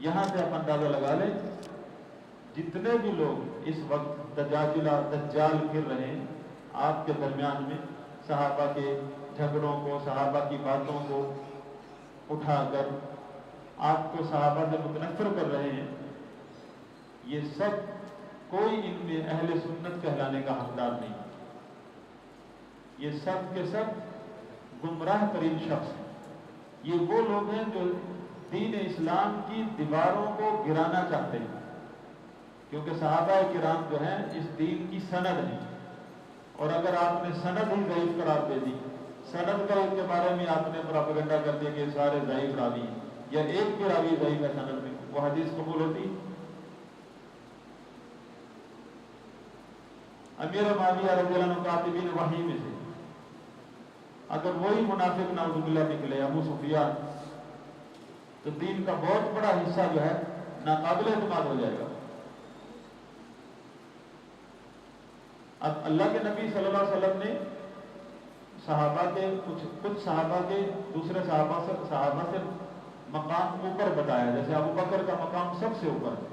یہاں سے آپ اندازہ لگا لیں جتنے بھی لوگ اس وقت دجال پھر رہے ہیں آپ کے درمیان میں، صحابہ کے جھگڑوں کو، صحابہ کی باتوں کو اٹھا کر آپ کو صحابہ سے متنفر کر رہے ہیں، یہ سب کوئی ان میں اہل سنت کہلانے کا حقدار نہیں، یہ سب کے سب گمراہ ترین شخص ہیں۔ یہ وہ لوگ ہیں جو دین اسلام کی دیواروں کو گرانا چاہتے ہیں، کیونکہ صحابہ کرام جو ہیں اس دین کی سند ہیں، اور اگر آپ نے سند ہی ضعیف قرار دے دی، سند کا کے بارے میں آپ نے پروپیگنڈا کر دیا کہ سارے ضعیف راوی ہیں، یا ایک بھی راوی ضعیف ہے سند میں، وہ حدیث قبول ہوتی؟ امیر معاویہ رضی اللہ عنہ کاتبین وحی میں سے اگر وہی منافق نعوذ باللہ نکلے ابو سفیان، تو دین کا بہت بڑا حصہ جو ہے ناقابل اعتماد ہو جائے گا۔ اب اللہ کے نبی صلی اللہ علیہ وسلم نے صحابہ کے کچھ صحابہ کے دوسرے صحابہ سے مقام اوپر بتایا، جیسے ابو بکر کا مقام سب سے اوپر ہے،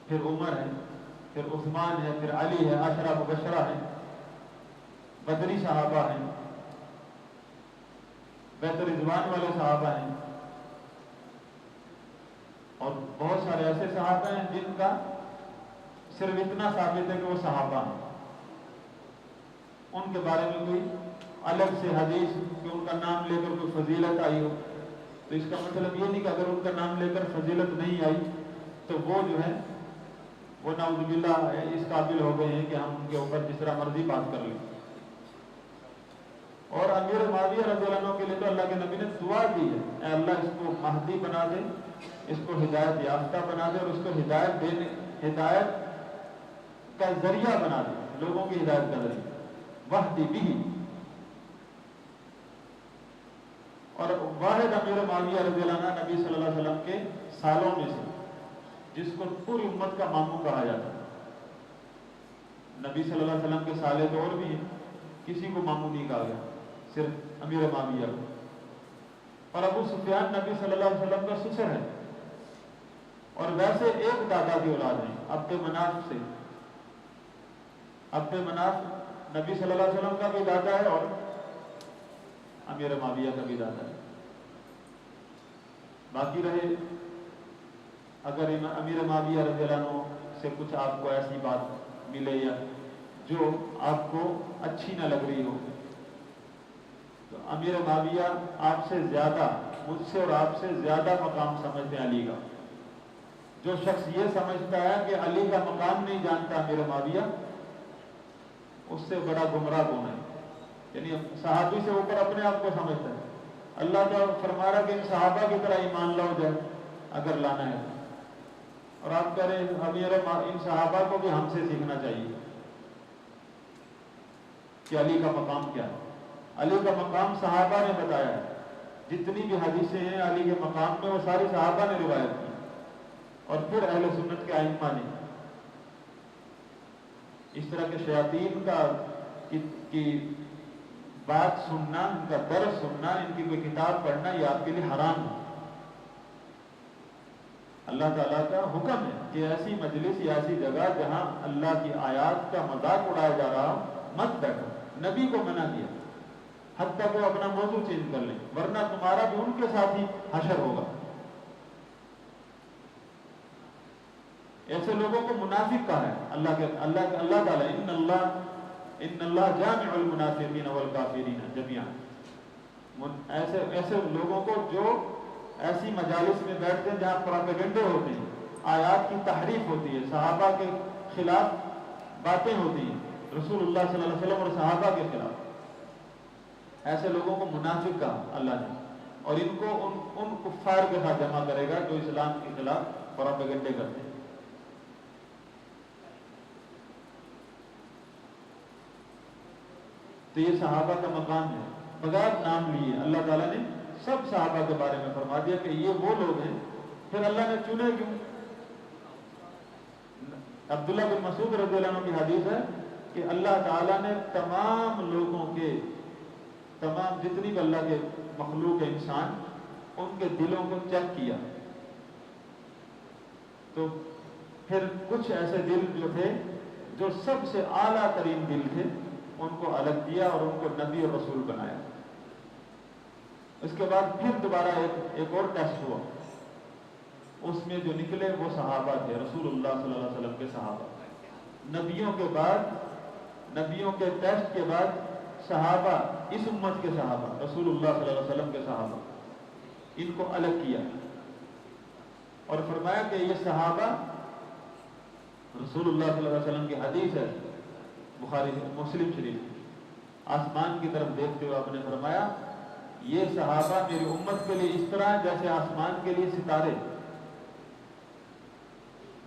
پھر عمر ہے، پھر عثمان ہے، پھر علی ہے، عشرہ مبشرہ ہے، بدری صحابہ ہیں، بیت رضوان والے صحابہ ہیں، اور بہت سارے ایسے صحابہ ہیں جن کا صرف اتنا ثابت ہے کہ وہ صحابہ ہیں، ان کے بارے میں کوئی الگ سے حدیث کہ ان کا نام لے کر کوئی فضیلت آئی ہو، تو اس کا مطلب یہ نہیں کہ اگر ان کا نام لے کر فضیلت نہیں آئی تو وہ جو ہے وہ نعوذ باللہ اس قابل ہو گئے ہیں کہ ہم ان کے اوپر جس طرح مرضی بات کر لیں۔ اور امیر معاویہ رضی اللہ عنہ کے لیے تو اللہ کے نبی نے دعا دی ہے، اے اللہ اس کو مہدی بنا دے، اس کو ہدایت یافتہ بنا دے، اور اس کو ہدایت کا ذریعہ بنا دے، لوگوں کی ہدایت کا ذریعہ، وحدی بھی۔ اور واحد امیر معاویہ رضی اللہ عنہ نبی صلی اللہ علیہ وسلم کے سالوں میں سے جس کو پوری امت کا ماموں کہا جاتا ہے، نبی صلی اللہ علیہ وسلم کے سالے تو اور بھی ہیں، کسی کو ماموں نہیں کہا گیا، صرف امیر معاویہ کو۔ اور ابو سفیان نبی صلی اللہ علیہ وسلم کا سسر ہے، اور ویسے ایک دادا کی اولاد ہیں، عبد مناف سے۔ عبد مناف نبی صلی اللہ علیہ وسلم کا بھی دادا ہے اور امیر معاویہ کا بھی دادا ہے۔ باقی رہے اگر امیر معاویہ رضی اللہ عنہ سے کچھ آپ کو ایسی بات ملے یا جو آپ کو اچھی نہ لگ رہی ہو، تو امیر معاویہ آپ سے زیادہ، مجھ سے اور آپ سے زیادہ مقام سمجھتے ہیں علی کا۔ جو شخص یہ سمجھتا ہے کہ علی کا مقام نہیں جانتا امیر معاویہ، اس سے بڑا گمراہ کون ہے؟ یعنی صحابی سے اوپر اپنے آپ کو سمجھتا ہے۔ اللہ تعالیٰ فرما رہا کہ ان صحابہ کی طرح ایمان لاؤ جائے اگر لانا ہے، اور آپ کہہ رہے ہیں ان صحابہ کو بھی ہم سے سیکھنا چاہیے کہ علی کا مقام کیا ہے۔ علی کا مقام صحابہ نے بتایا ہے، جتنی بھی حدیثیں ہیں علی کے مقام میں وہ ساری صحابہ نے روایت کی، اور پھر اہل سنت کے ائمہ نے۔ اس طرح کے شیاطین کی بات سننا، ان کا درس سننا، ان کی کوئی کتاب پڑھنا، یہ آپ کے لیے حرام ہے۔ اللہ تعالیٰ کا حکم ہے کہ ایسی مجلس یا ایسی جگہ جہاں اللہ کی آیات کا مذاق اڑایا جا رہا مت بیٹھو۔ نبی کو منع کیا، حتیٰ کہ وہ اپنا موضوع چینج کر لیں، ورنہ تمہارا بھی ان کے ساتھ ہی حشر ہوگا۔ ایسے لوگوں کو منافق کہا ہے اللہ تعالیٰ، ان اللہ جامع المنافقین والکافرین جميعا۔ ایسے لوگوں کو جو ایسی مجالس میں بیٹھتے ہیں جہاں پروپیگنڈے ہوتے ہیں، آیات کی تحریف ہوتی ہے، صحابہ کے خلاف باتیں ہوتی ہیں، رسول اللہ صلی اللہ علیہ وسلم اور صحابہ کے خلاف، ایسے لوگوں کو منافق کہا اللہ نے، اور ان کو ان کفار کے ساتھ جمع کرے گا جو اسلام کے خلاف پروپیگنڈے کرتے ہیں۔ تو یہ صحابہ کا مقام ہے، بغیر نام لیے اللہ تعالیٰ نے سب صحابہ کے بارے میں فرما دیا کہ یہ وہ لوگ ہیں۔ پھر اللہ نے چنے کیوں؟ عبداللہ بن مسعود رضی اللہ عنہ کی حدیث ہے کہ اللہ تعالیٰ نے تمام لوگوں کے، تمام جتنی بھی اللہ کے مخلوق انسان، ان کے دلوں کو چیک کیا، تو پھر کچھ ایسے دل جو تھے جو سب سے اعلیٰ ترین دل تھے ان کو الگ کیا اور ان کو نبی اور رسول بنایا۔ اس کے بعد پھر دوبارہ ایک اور ٹیسٹ ہوا، اس میں جو نکلے وہ صحابہ تھے، رسول اللہ صلی اللہ علیہ وسلم کے صحابہ۔ نبیوں کے بعد، نبیوں کے ٹیسٹ کے بعد صحابہ، اس امت کے صحابہ، رسول اللہ صلی اللہ علیہ وسلم کے صحابہ، ان کو الگ کیا اور فرمایا کہ یہ صحابہ، رسول اللہ صلی اللہ علیہ وسلم کی حدیث ہے بخاری مسلم شریف، آسمان کی طرف دیکھتے ہوئے آپ نے فرمایا یہ صحابہ میری امت کے لیے اس طرح جیسے آسمان کے لیے ستارے۔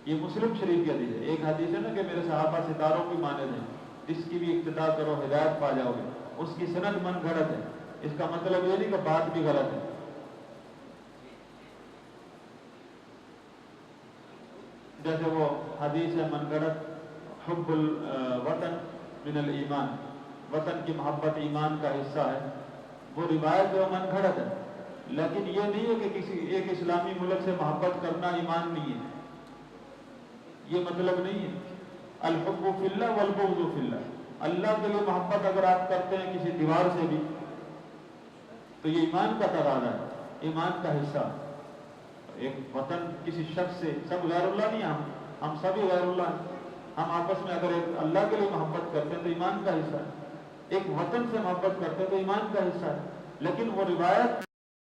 یہ مسلم شریف کی حدیث ہے۔ ایک حدیث ہے نا کہ میرے صحابہ ستاروں کی مانند ہیں، جس کی بھی اقتدا کرو ہدایت پا جاؤ گے، اس کی سند من گھڑت ہے۔ اس کا مطلب یہ نہیں کہ بات بھی غلط ہے۔ جیسے وہ حدیث ہے من گھڑت، حب الوطن من الایمان، وطن کی محبت ایمان کا حصہ ہے، وہ روایت جو من گھڑت ہے، لیکن یہ نہیں ہے کہ کسی ایک اسلامی ملک سے محبت کرنا ایمان نہیں ہے، یہ مطلب نہیں ہے۔ الحب فی اللہ والبغض فی اللہ، اللہ کے لیے محبت اگر آپ کرتے ہیں کسی دیوار سے بھی تو یہ ایمان کا تقاضا ہے، ایمان کا حصہ۔ ایک وطن کسی شخص سے، سب غیر اللہ نہیں، ہم سبھی غیر اللہ ہیں، ہم آپس میں اگر ایک اللہ کے لیے محبت کرتے ہیں تو ایمان کا حصہ ہے، ایک وطن سے محبت کرتے ہیں تو ایمان کا حصہ ہے، لیکن وہ روایت